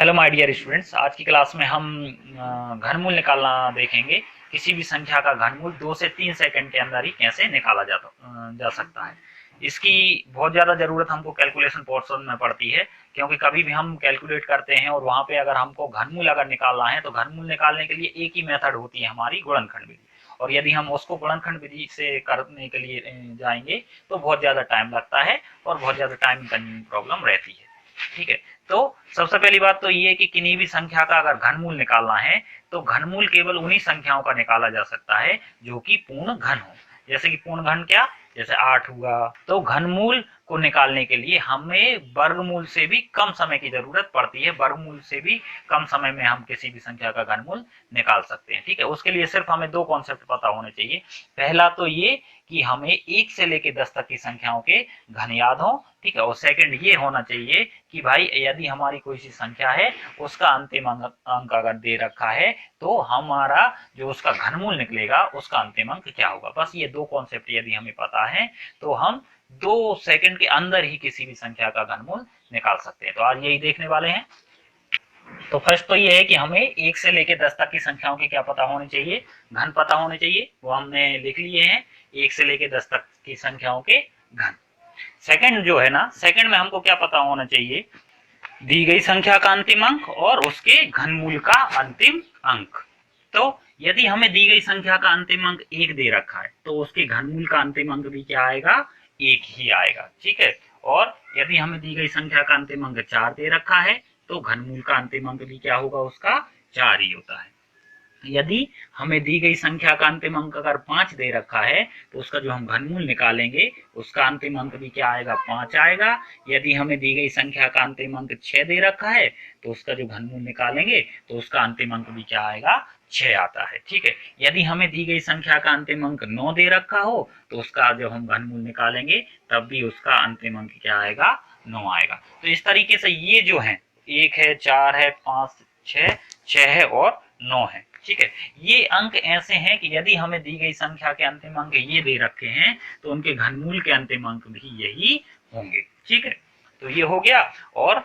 Hello my dear students, आज की class में हम घनमूल निकालना देखेंगे। किसी भी संख्या का घनमूल 2 से 3 सेकंड के अंदर ही कैसे निकाला जा सकता है। इसकी बहुत ज़्यादा ज़रूरत हमको कैलकुलेशन पोर्शन में पड़ती है, क्योंकि कभी भी हम कैलकुलेट करते हैं और वहाँ पे अगर हमको घनमूल अगर निकालना है तो घनमूल निकालने के लिए एक ही मेथड होती है हमारी, गुणनखंड विधि। और यदि हम उसको गुणनखंड विधि से करने के लिए जाएंगे तो बहुत ज़्यादा टाइम लगता है और बहुत ज़्यादा टाइम कंज्यूमिंग प्रॉब्लम रहती है। ठीक है, तो सबसे पहली बात तो ये है कि किन्हीं भी संख्या का अगर घनमूल निकालना है तो घनमूल केवल उन्हीं संख्याओं का निकाला जा सकता है जो कि पूर्ण घन हो। जैसे कि पूर्ण घन क्या, जैसे 8 हुआ। तो घनमूल को निकालने के लिए हमें वर्गमूल से भी कम समय की जरूरत पड़ती है। वर्गमूल से भी कम समय में हम किसी भी संख्या का घनमूल निकाल सकते हैं। ठीक है, उसके लिए सिर्फ हमें दो कॉन्सेप्ट पता होने चाहिए। पहला तो ये कि हमें 1 से लेकर 10 तक की संख्याओं के घन याद हो। ठीक है, और सेकंड ये होना चाहिए कि भाई यदि हमारी कोई सी संख्या है उसका अंतिम अंक अगर दे रखा है तो हमारा जो उसका घनमूल निकलेगा उसका अंतिम अंक क्या होगा। बस ये दो कॉन्सेप्ट यदि हमें पता है तो हम 2 सेकंड के अंदर ही किसी भी संख्या का घनमूल निकाल सकते हैं। तो आज यही देखने वाले हैं। तो फर्स्ट तो ये है कि हमें 1 से लेकर 10 तक की संख्याओं के क्या पता होने चाहिए, घन पता होने चाहिए। वो हमने लिख लिए हैं, 1 से लेकर 10 तक की संख्याओं के घन। सेकंड जो है ना, सेकंड में हमको क्या पता होना चाहिए, दी गई संख्या का अंतिम अंक और उसके घनमूल का अंतिम अंक। तो यदि हमें दी गई संख्या का अंतिम अंक 1 दे रखा है तो उसके घनमूल का अंतिम अंक भी क्या आएगा, 1 ही आएगा। ठीक है, और यदि हमें दी गई संख्या का अंतिम अंक 4 दे रखा है तो घनमूल का अंतिम अंक भी क्या होगा, उसका 4 ही होता है। यदि हमें दी गई संख्या का अंतिम अंक अगर 5 दे रखा है तो उसका जो हम घनमूल निकालेंगे उसका अंतिम अंक भी क्या आएगा, 5 आएगा। यदि हमें दी गई संख्या का अंतिम अंक 6 दे रखा है तो उसका जो घनमूल निकालेंगे तो उसका अंतिम अंक भी क्या आएगा, 6 आता है। ठीक है, यदि हमें दी गई संख्या का अंतिम अंक 9 दे रखा हो तो उसका जब हम घनमूल निकालेंगे तब भी उसका अंतिम अंक क्या आएगा, 9 आएगा। तो इस तरीके से ये जो है, 1 है, 4 है, 5, 6 है और 9 है। ठीक है, ये अंक ऐसे हैं कि यदि हमें दी गई संख्या के अंतिम अंक ये दे रखे हैं तो उनके घनमूल के अंतिम अंक भी यही होंगे। ठीक है, तो ये हो गया। और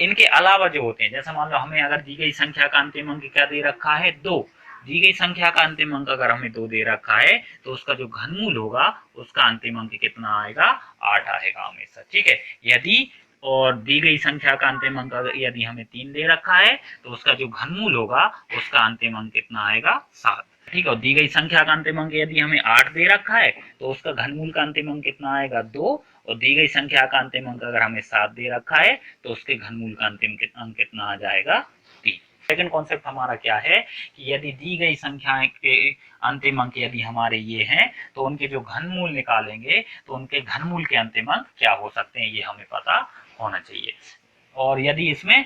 इनके अलावा जो होते हैं, जैसे मान लो हमें अगर दी गई संख्या का अंतिम अंक क्या दे रखा है, 2। दी गई संख्या का अंतिम अंक अगर हमें 2 दे रखा है तो उसका जो घनमूल होगा उसका अंतिम अंक कितना आएगा, 8 आएगा हमेशा। ठीक है, यदि और दी गई संख्या का अंतिम अंक यदि हमें 3 दे रखा है तो उसका जो घनमूल होगा उसका अंतिम अंक कितना आएगा, 7। ठीक है, और दी गई संख्या का अंतिम अंक यदि हमें 8 दे रखा है तो उसका घनमूल का अंतिम अंक कितना आएगा, 2। और दी गई संख्या का अंतिम अंक अगर हमें 7 दे रखा है तो उसके घनमूल का अंतिम अंक कितना आ जाएगा, 3। सेकंड कॉन्सेप्ट हमारा क्या है कि यदि दी गई संख्या के अंतिम अंक यदि हमारे ये हैं तो उनके जो घनमूल निकालेंगे तो उनके घनमूल के अंतिम अंक क्या हो सकते हैं, ये हमें पता होना चाहिए। और यदि इसमें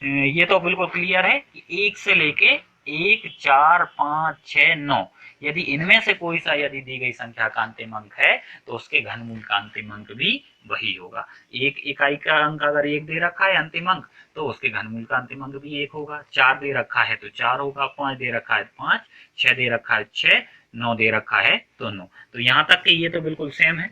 ये तो बिल्कुल क्लियर है कि 1 से लेके 1, 4, 5, 6, 9, यदि इनमें से कोई सा यदि दी गई संख्या का अंतिम अंक है तो उसके घनमूल का अंतिम अंक भी वही होगा। एक इकाई का अंक अगर 1 दे रखा है अंतिम अंक तो उसके घनमूल का अंतिम अंक भी 1 होगा। 4 दे रखा है तो 4 होगा, 5 दे रखा है 5, 6 दे रखा है 6, 9 दे रखा है तो 9। तो यहाँ तक कि ये तो बिल्कुल सेम है,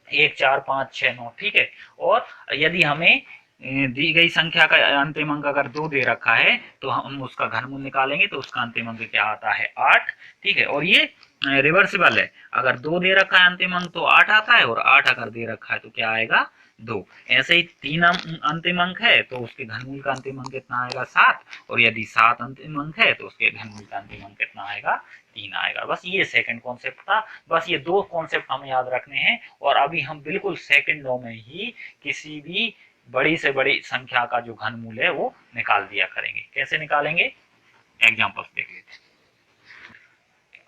1, 4, 5, 6, 9। ठीक है, और यदि हमें दी गई संख्या का अंतिम अंक अगर 2 दे रखा है तो हम उसका घनमूल निकालेंगे तो उसका अंतिम अंक क्या आता है, 8। ठीक है, और ये रिवर्सिबल है, अगर 2 दे रखा है अंतिम अंक तो 8 आता है और 8 अगर दे रखा है तो क्या आएगा, 2। ऐसे ही 3 अंतिम अंक है तो उसके घनमूल का अंतिम अंक कितना आएगा, 7। और यदि 7 अंतिम अंक है तो उसके घनमूल का अंतिम अंक कितना आएगा, 3 आएगा। बस ये सेकंड कॉन्सेप्ट था। बस ये दो कॉन्सेप्ट हमें याद रखने हैं और अभी हम बिल्कुल सेकंडों में ही किसी भी बड़ी से बड़ी संख्या का जो घनमूल है वो निकाल दिया करेंगे। कैसे निकालेंगे, एग्जांपल्स देख लेते हैं।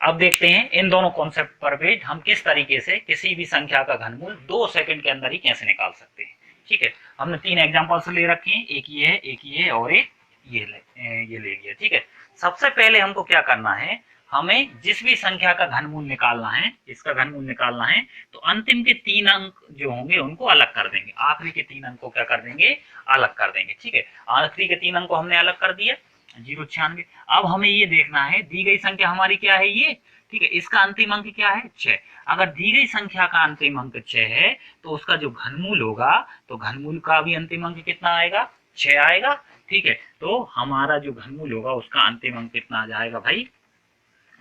अब देखते हैं इन दोनों कॉन्सेप्ट पर बेस्ड हम किस तरीके से किसी भी संख्या का घनमूल 2 सेकंड के अंदर ही कैसे निकाल सकते हैं। ठीक है, हमने 3 एग्जांपल्स ले रखे हैं, एक ये है, एक ये है और एक ये ले लिया। ठीक है, सबसे पहले हमको क्या करना है, हमें जिस भी संख्या का घनमूल निकालना है, इसका घनमूल निकालना है तो अंतिम के 3 अंक जो होंगे उनको अलग कर देंगे, आखिरी के 3 अंक को क्या कर देंगे, अलग कर देंगे। ठीक है, आखिरी के 3 अंक को हमने अलग कर दिया, 096। अब हमें ये देखना है दी गई संख्या हमारी क्या है, ये। ठीक है, इसका अंतिम अंक क्या है, 6। अगर दी गई संख्या का अंतिम अंक 6 है तो उसका जो घनमूल होगा तो घनमूल का भी अंतिम अंक कितना आएगा, 6 आएगा। ठीक है, तो हमारा जो घनमूल होगा उसका अंतिम अंक कितना आ जाएगा भाई,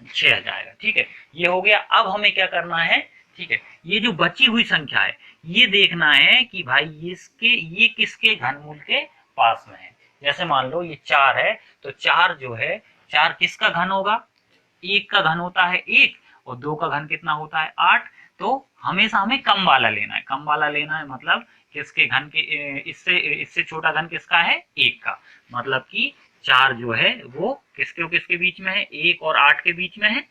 6 आ जाएगा। ठीक है, ये हो गया। अब हमें क्या करना है, ठीक है, ये जो बची हुई संख्या है ये देखना है कि भाई ये किसके घनमूल के पास में है। जैसे मान लो ये 4 है, तो 4 जो है, 4 किसका घन होगा, 1 का घन होता है 1, और 2 का घन कितना होता है 8। तो हमेशा हमें कम वाला लेना है, कम वाला लेना है मतलब किसके घन के, इससे इससे छोटा घन किसका है, 1 का। मतलब कि 4 जो है वो किसके और किसके बीच में है, 1 और 8 के बीच में है,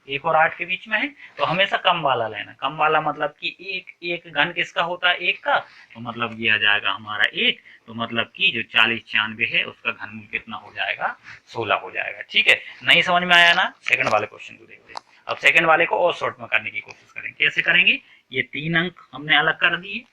1 और 8 के बीच में है। तो हमेशा कम वाला लेना, कम वाला मतलब कि एक घन किसका होता है 1 का, तो मतलब ये आ जाएगा हमारा 1। तो मतलब कि जो 4096 है उसका घनमूल कितना हो जाएगा, 16 हो जाएगा। ठीक है, नहीं समझ में आया ना, सेकंड वाले क्वेश्चन को देखते हैं। अब सेकंड वाले को और शॉर्ट में करने की कोशिश करेंगे। कैसे करेंगे, ये 3 अंक हमने अलग कर दिए।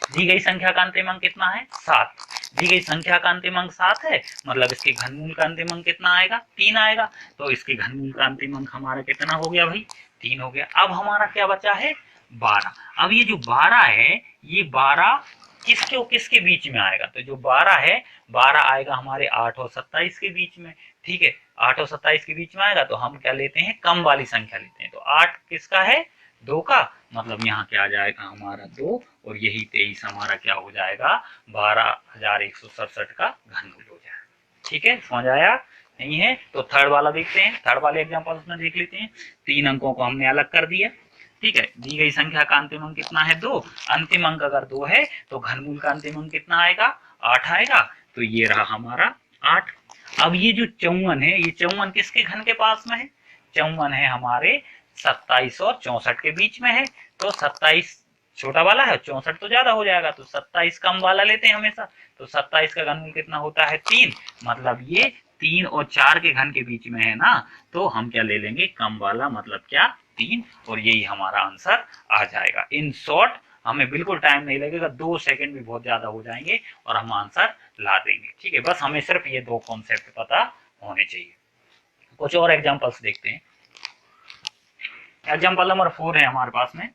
दी गई संख्या का अंतिम अंक कितना है, 7। दी गई संख्या का अंतिम अंक 7 है, मतलब इसके घनमूल का अंतिम अंक कितना आएगा, 3 आएगा। तो इसके घनमूल का अंतिम अंक हमारा कितना हो गया भाई, 3 हो गया। अब हमारा क्या बचा है, 12। अब ये जो 12 है, ये 12 किसके और किसके बीच में आएगा, तो जो 12 है, 12 आएगा हमारे 8 और 27 के बीच में। ठीक है, 8 और 27 के बीच में आएगा, तो हम क्या लेते हैं, कम वाली संख्या लेते हैं। तो 8 किसका है, 2 का, मतलब यहाँ क्या आ जाएगा हमारा 2, और यही 23 हमारा क्या हो जाएगा, 12,167 का घनमूल हो जाएगा। ठीक है, समझ आया, नहीं है तो थर्ड वाला देखते हैं। थर्ड वाले एग्जांपल में देख लेते हैं। 3 अंकों को हमने अलग कर दिया। ठीक है, दी गई संख्या का अंतिम अंक कितना है, 2। अंतिम अंक अगर 2 है तो घनमूल का अंतिम अंक कितना आएगा, 8 आएगा। तो ये रहा हमारा 8। अब ये जो 54 है, ये 54 किसके घन के पास में है, 54 है हमारे 27 और 64 के बीच में है। तो 27 छोटा वाला है, 64 तो ज्यादा हो जाएगा, तो 27 कम वाला लेते हैं हमेशा। तो 27 का घनमूल कितना होता है, 3। मतलब ये 3 और 4 के घन के बीच में है ना, तो हम क्या ले लेंगे, कम वाला, मतलब क्या, 3। और यही हमारा आंसर आ जाएगा। इन शॉर्ट हमें बिल्कुल टाइम नहीं लगेगा, 2 सेकंड भी बहुत ज्यादा हो जाएंगे और हम आंसर ला देंगे। ठीक है, बस हमें सिर्फ ये 2 कॉन्सेप्ट पता होने चाहिए। कुछ और एग्जाम्पल्स देखते हैं। एग्जाम्पल नंबर 4 है हमारे पास में।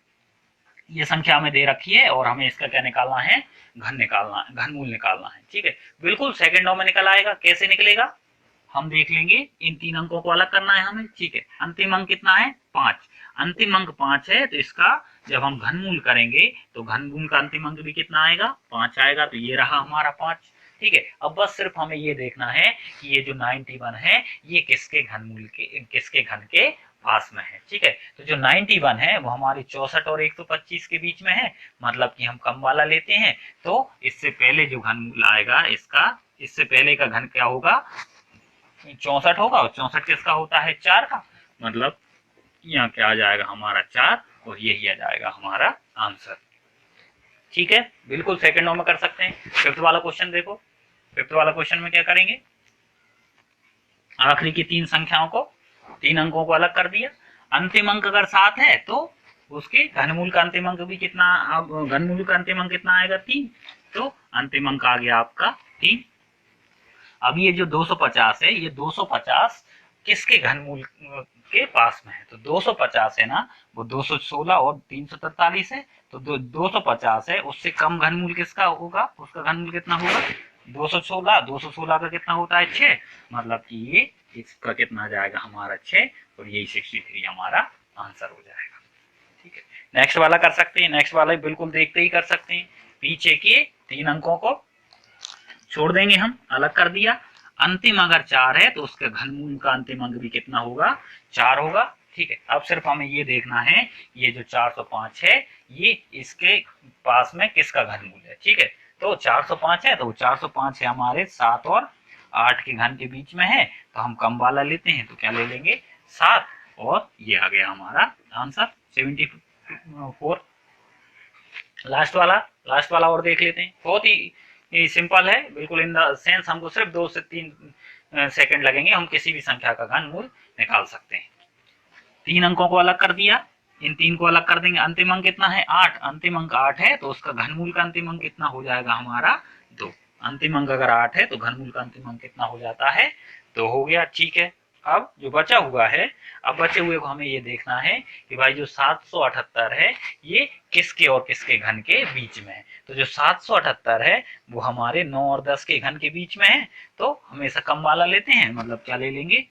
ये संख्या हमें दे रखी है और हमें इसका क्या निकालना है, घनमूल निकालना है। ठीक है, बिल्कुल सेकंडों में निकल आएगा। कैसे निकलेगा हम देख लेंगे। इन 3 अंकों को अलग करना है हमें। ठीक है, अंतिम अंक कितना है, 5। अंतिम अंक 5 है, तो इसका जब हम घनमूल करेंगे तो घनमूल का अंतिम अंक भी कितना आएगा, 5 आएगा। तो ये रहा हमारा 5। ठीक है, अब बस सिर्फ हमें ये देखना है कि ये जो 91 है ये किसके घनमूल के, किसके घन के पास में है। ठीक है, तो जो 91 है वो हमारी 64 और 125 के बीच में है, मतलब कि हम कम वाला लेते हैं। तो इससे पहले जो घनमूल आएगा इसका, इससे पहले का घन क्या होगा, 64 होगा, और 64 किसका होता है, 4 का। मतलब यहाँ क्या आ जाएगा हमारा 4, और यही आ जाएगा हमारा आंसर। ठीक है, बिल्कुल सेकंडों में कर सकते हैं। फिफ्थ वाला क्वेश्चन देखो। फिफ्थ वाला क्वेश्चन में क्या करेंगे, आखिरी की 3 संख्याओं को, 3 अंकों को अलग कर दिया। अंतिम अंक अगर 7 है तो उसके घनमूल का अंतिम अंक भी कितना, घनमूल का अंतिम अंक कितना आएगा, 3। तो अंतिम अंक आ गया आपका 3। अब ये जो 250 है, ये 250 किसके घनमूल के पास में है, तो 250 है ना, वो 216 और 343 है। तो 250 है, उससे कम घनमूल किसका होगा, उसका घनमूल कितना होगा, 216। 216 का कितना होता है, 6। मतलब कि ये इसका कितना आ जाएगा हमारा 6, और यही 63 हमारा आंसर हो जाएगा। ठीक है, नेक्स्ट वाला कर सकते हैं। नेक्स्ट वाला बिल्कुल देखते ही कर सकते हैं। पीछे के 3 अंकों को छोड़ देंगे हम, अलग कर दिया। अंतिम अगर 4 है तो उसके घनमूल का अंतिम अंक भी कितना होगा, 4 होगा। ठीक है, अब सिर्फ हमें ये देखना है, ये जो 405 है ये इसके पास में किसका घनमूल है। ठीक है, तो 405 है, तो 405 है हमारे 7 और 8 के घन के बीच में है। तो हम कम वाला लेते हैं, तो क्या ले लेंगे, 7, और ये आ गया हमारा आंसर 74। लास्ट वाला और देख लेते हैं। बहुत ही सिंपल है, बिल्कुल इन द सेंस हमको सिर्फ 2 से 3 सेकंड लगेंगे, हम किसी भी संख्या का घनमूल निकाल सकते हैं। 3 अंकों को अलग कर दिया, इन 3 को अलग कर देंगे। अंतिम अंक कितना है, 8। अंतिम अंक 8 है, तो उसका घनमूल का अंतिम अंक कितना हो जाएगा हमारा, 2। अंतिम अंक अगर 8 है तो घनमूल का अंतिम अंक कितना हो जाता है, 2 हो गया। ठीक है, अब जो बचा हुआ है, अब बचे हुए को हमें ये देखना है कि भाई जो 778 है ये किसके और किसके घन के बीच में है। तो जो 778 है वो हमारे 9 और 10 के घन के बीच में है, तो हमेशा कम वाला लेते हैं, मतलब क्या ले लेंगे,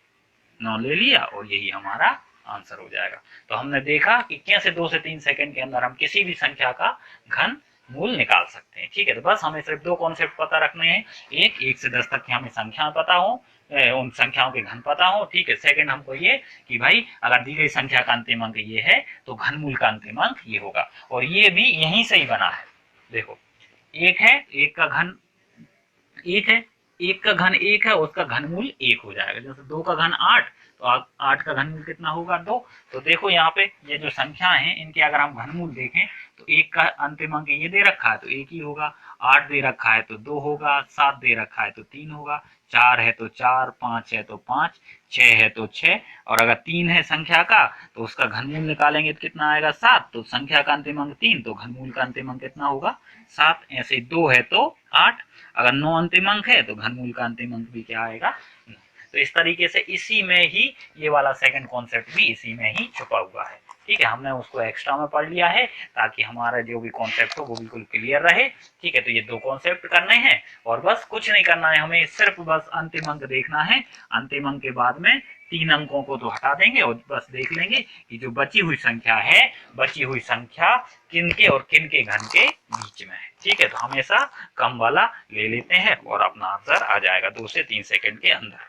9 ले लिया और यही हमारा आंसर हो जाएगा। तो हमने देखा कि कैसे 2 से 3 सेकंड के अंदर हम किसी भी संख्या का घन मूल निकाल सकते हैं। ठीक है, तो बस हमें सिर्फ दो कॉन्सेप्ट पता रखने हैं, एक से 10 तक की हमें संख्या पता हो, उन संख्याओं के घन पता हो। ठीक है, सेकंड हमको ये कि भाई अगर दी गई संख्या का अंतिम अंक ये है तो घनमूल का अंतिम अंक ये होगा, और ये भी यहीं से ही बना है। देखो एक है, एक का घन एक है, एक का घन एक है, उसका घनमूल एक हो जाएगा। जैसे 2 का घन 8, तो 8 का घनमूल कितना होगा 2। तो देखो यहाँ पे ये जो संख्या है इनके अगर हम घनमूल देखें तो एक का अंतिम अंक ये दे रखा है तो एक ही होगा, 8 दे रखा है तो 2 होगा, 7 दे रखा है तो 3 होगा, 4 है तो 4, 5 है तो 5, 6 है तो 6, और अगर 3 है संख्या का तो उसका घनमूल निकालेंगे तो कितना आएगा 7। तो संख्या का अंतिम अंक 3, तो घनमूल का अंतिम अंक कितना होगा 7। ऐसे ही 2 है तो 8, अगर 9 अंतिम अंक है तो घनमूल का अंतिम अंक भी क्या आएगा। तो इस तरीके से इसी में ही ये वाला सेकंड कॉन्सेप्ट भी इसी में ही छुपा हुआ है। ठीक है, हमने उसको एक्स्ट्रा में पढ़ लिया है ताकि हमारा जो भी कॉन्सेप्ट हो वो बिल्कुल क्लियर रहे। ठीक है, तो ये दो कॉन्सेप्ट करने हैं और बस कुछ नहीं करना है, हमें सिर्फ बस अंतिम अंक देखना है। अंतिम अंक के बाद में 3 अंकों को तो हटा देंगे और बस देख लेंगे कि जो बची हुई संख्या है, बची हुई संख्या किन के और किन के घन के बीच में है। ठीक है, तो हमेशा कम वाला ले लेते हैं और अपना आंसर आ जाएगा 2 से 3 सेकंड के अंदर।